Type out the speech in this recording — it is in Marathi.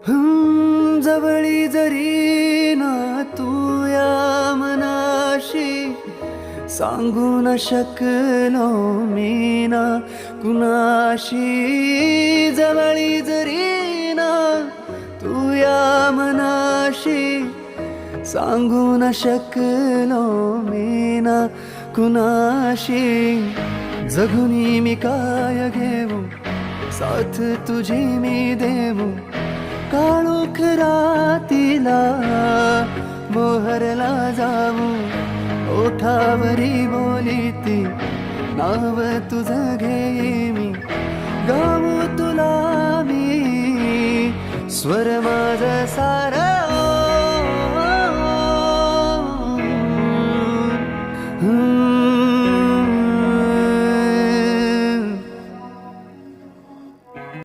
जवळी जरी ना तू या मनाशी, सांगू न शकलो मी ना कुणाशी. जवळी जरी ना तू या मनाशी, सांगू न शकलो मी ना कुणाशी. जगुनी मी काय घेऊ, साथ तुझी मी देऊ. काळोख रातीला मोहरला जाऊ, ओठावरी बोली ती नाव तुझं घेई मी. गाऊ तुला मी स्वर